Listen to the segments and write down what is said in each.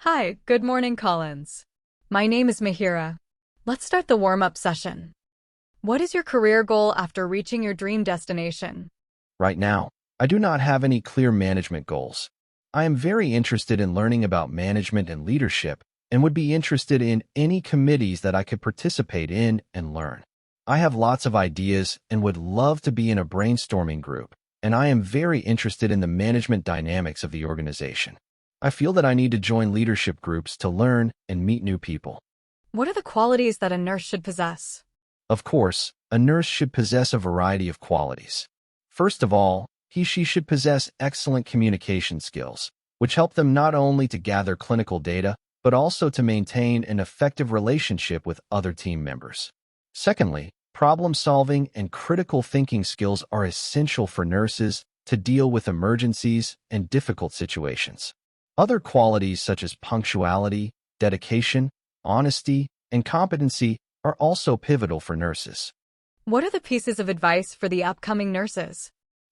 Hi, good morning, Collins. My name is Mihiraa. Let's start the warm-up session. What is your career goal after reaching your dream destination? Right now, I do not have any clear management goals. I am very interested in learning about management and leadership and would be interested in any committees that I could participate in and learn. I have lots of ideas and would love to be in a brainstorming group, and I am very interested in the management dynamics of the organization. I feel that I need to join leadership groups to learn and meet new people. What are the qualities that a nurse should possess? Of course, a nurse should possess a variety of qualities. First of all, she should possess excellent communication skills, which help them not only to gather clinical data, but also to maintain an effective relationship with other team members. Secondly, problem-solving and critical thinking skills are essential for nurses to deal with emergencies and difficult situations. Other qualities such as punctuality, dedication, honesty, and competency are also pivotal for nurses. What are the pieces of advice for the upcoming nurses?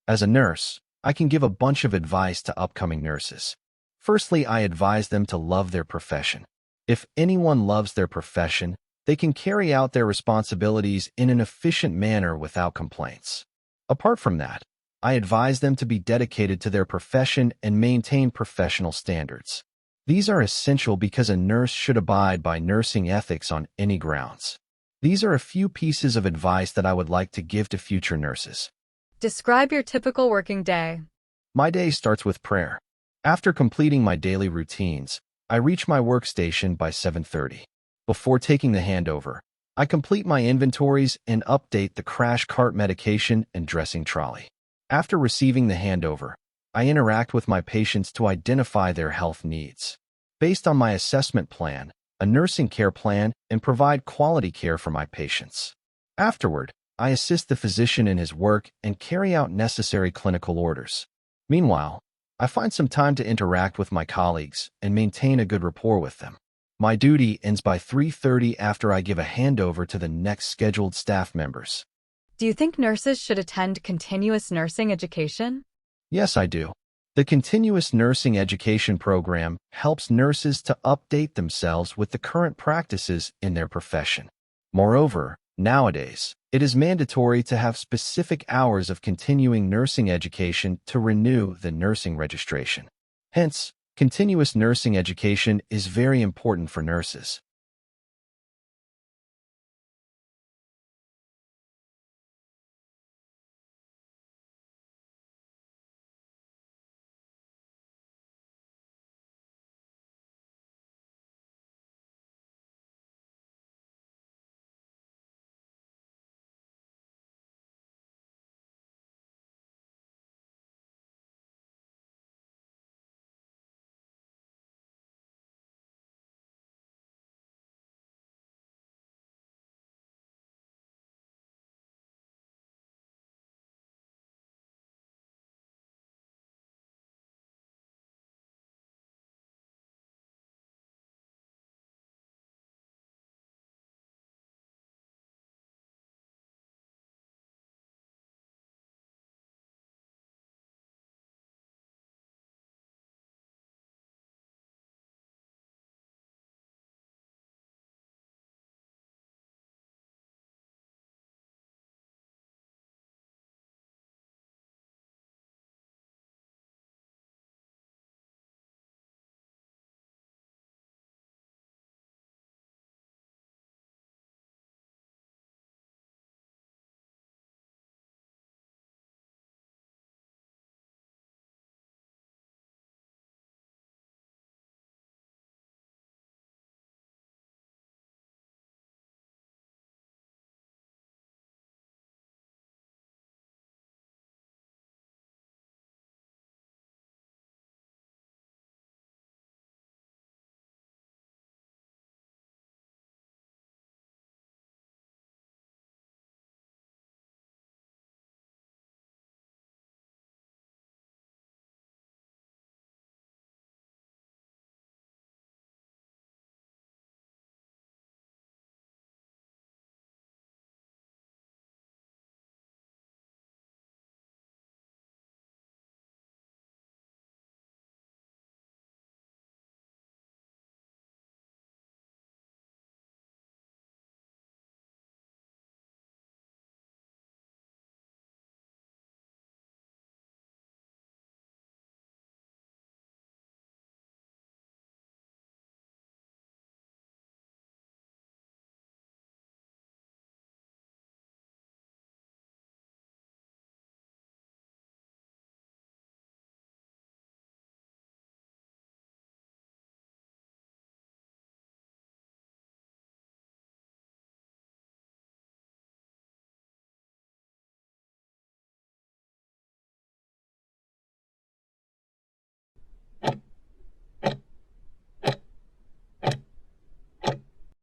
As a nurse, I can give a bunch of advice to upcoming nurses. Firstly, I advise them to love their profession. If anyone loves their profession, they can carry out their responsibilities in an efficient manner without complaints. Apart from that, I advise them to be dedicated to their profession and maintain professional standards. These are essential because a nurse should abide by nursing ethics on any grounds. These are a few pieces of advice that I would like to give to future nurses. Describe your typical working day. My day starts with prayer. After completing my daily routines, I reach my workstation by 7:30. Before taking the handover, I complete my inventories and update the crash cart medication and dressing trolley. After receiving the handover, I interact with my patients to identify their health needs. Based on my assessment plan, a nursing care plan, and provide quality care for my patients. Afterward, I assist the physician in his work and carry out necessary clinical orders. Meanwhile, I find some time to interact with my colleagues and maintain a good rapport with them. My duty ends by 3:30 after I give a handover to the next scheduled staff members. Do you think nurses should attend continuous nursing education? Yes, I do. The continuous nursing education program helps nurses to update themselves with the current practices in their profession. Moreover, nowadays, it is mandatory to have specific hours of continuing nursing education to renew the nursing registration. Hence, continuous nursing education is very important for nurses.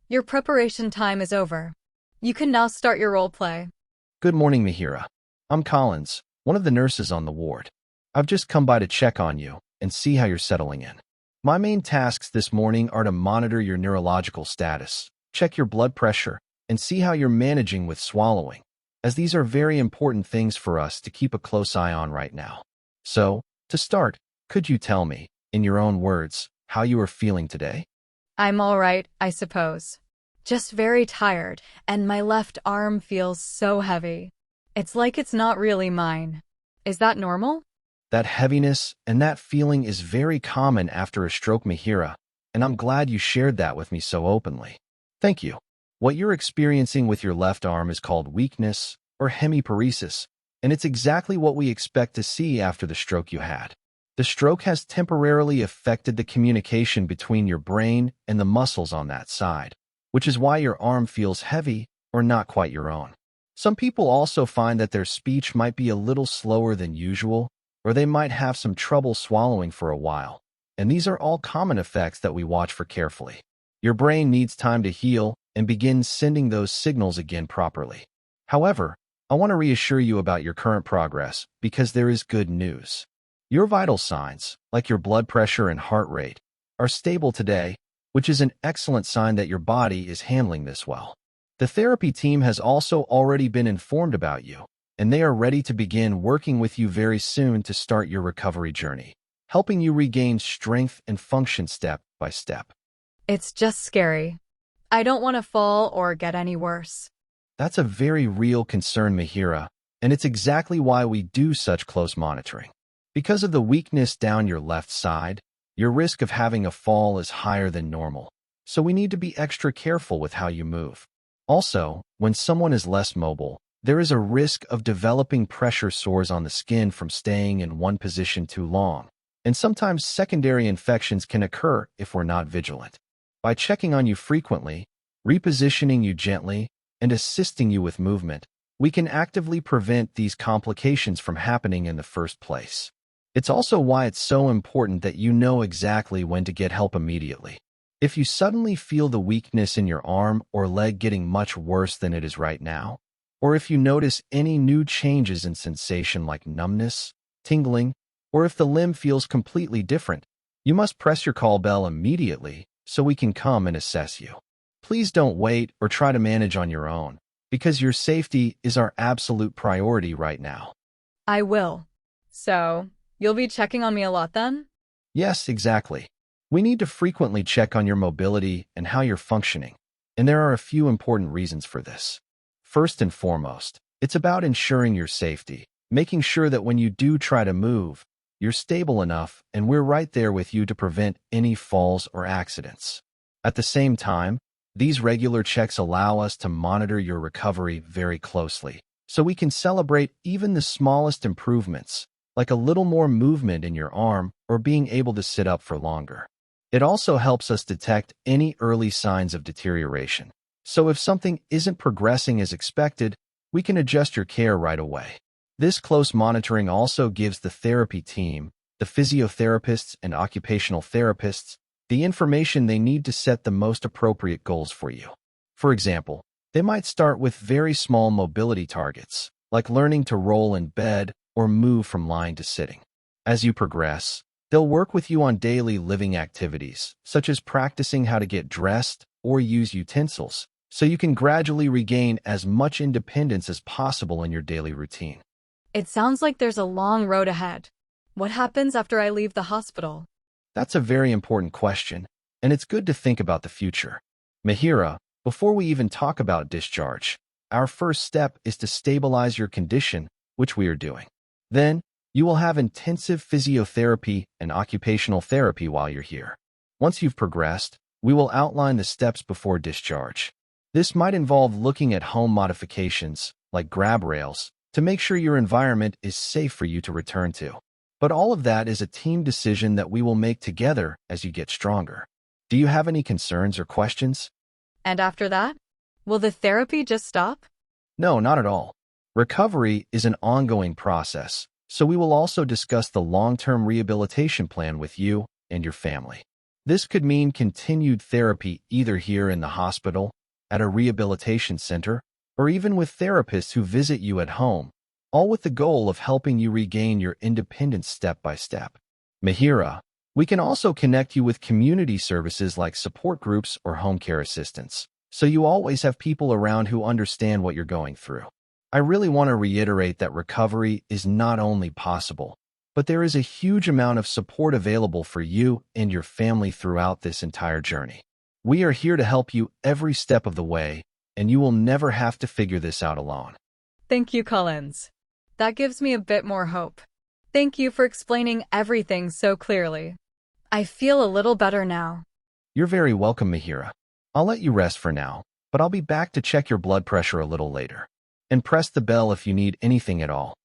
Your preparation time is over. You can now start your role play. Good morning, Mihiraa. I'm Collins, one of the nurses on the ward. I've just come by to check on you and see how you're settling in. My main tasks this morning are to monitor your neurological status, check your blood pressure, and see how you're managing with swallowing, as these are very important things for us to keep a close eye on right now. So, to start, could you tell me, in your own words, how you are feeling today? I'm all right, I suppose. Just very tired, and my left arm feels so heavy. It's like it's not really mine. Is that normal? That heaviness and that feeling is very common after a stroke, Mihiraa, and I'm glad you shared that with me so openly. Thank you. What you're experiencing with your left arm is called weakness or hemiparesis, and it's exactly what we expect to see after the stroke you had. The stroke has temporarily affected the communication between your brain and the muscles on that side, which is why your arm feels heavy or not quite your own. Some people also find that their speech might be a little slower than usual, or they might have some trouble swallowing for a while, and these are all common effects that we watch for carefully. Your brain needs time to heal and begin sending those signals again properly. However, I want to reassure you about your current progress because there is good news. Your vital signs, like your blood pressure and heart rate, are stable today, which is an excellent sign that your body is handling this well. The therapy team has also already been informed about you, and they are ready to begin working with you very soon to start your recovery journey, helping you regain strength and function step by step. It's just scary. I don't want to fall or get any worse. That's a very real concern, Mihiraa, and it's exactly why we do such close monitoring. Because of the weakness down your left side, your risk of having a fall is higher than normal, so we need to be extra careful with how you move. Also, when someone is less mobile, there is a risk of developing pressure sores on the skin from staying in one position too long, and sometimes secondary infections can occur if we're not vigilant. By checking on you frequently, repositioning you gently, and assisting you with movement, we can actively prevent these complications from happening in the first place. It's also why it's so important that you know exactly when to get help immediately. If you suddenly feel the weakness in your arm or leg getting much worse than it is right now, or if you notice any new changes in sensation like numbness, tingling, or if the limb feels completely different, you must press your call bell immediately so we can come and assess you. Please don't wait or try to manage on your own, because your safety is our absolute priority right now. I will. So, you'll be checking on me a lot then? Yes, exactly. We need to frequently check on your mobility and how you're functioning, and there are a few important reasons for this. First and foremost, it's about ensuring your safety, making sure that when you do try to move, you're stable enough and we're right there with you to prevent any falls or accidents. At the same time, these regular checks allow us to monitor your recovery very closely, so we can celebrate even the smallest improvements, like a little more movement in your arm or being able to sit up for longer. It also helps us detect any early signs of deterioration. So if something isn't progressing as expected, we can adjust your care right away. This close monitoring also gives the therapy team, the physiotherapists and occupational therapists, the information they need to set the most appropriate goals for you. For example, they might start with very small mobility targets, like learning to roll in bed or move from lying to sitting. As you progress, they'll work with you on daily living activities, such as practicing how to get dressed or use utensils, so you can gradually regain as much independence as possible in your daily routine. It sounds like there's a long road ahead. What happens after I leave the hospital? That's a very important question, and it's good to think about the future. Mihiraa, before we even talk about discharge, our first step is to stabilize your condition, which we are doing. Then, you will have intensive physiotherapy and occupational therapy while you're here. Once you've progressed, we will outline the steps before discharge. This might involve looking at home modifications, like grab rails, to make sure your environment is safe for you to return to. But all of that is a team decision that we will make together as you get stronger. Do you have any concerns or questions? And after that? Will the therapy just stop? No, not at all. Recovery is an ongoing process, so we will also discuss the long-term rehabilitation plan with you and your family. This could mean continued therapy either here in the hospital, at a rehabilitation center, or even with therapists who visit you at home, all with the goal of helping you regain your independence step by step. Mihiraa, we can also connect you with community services like support groups or home care assistance, so you always have people around who understand what you're going through. I really want to reiterate that recovery is not only possible, but there is a huge amount of support available for you and your family throughout this entire journey. We are here to help you every step of the way, and you will never have to figure this out alone. Thank you, Collins. That gives me a bit more hope. Thank you for explaining everything so clearly. I feel a little better now. You're very welcome, Mihiraa. I'll let you rest for now, but I'll be back to check your blood pressure a little later. And press the bell if you need anything at all.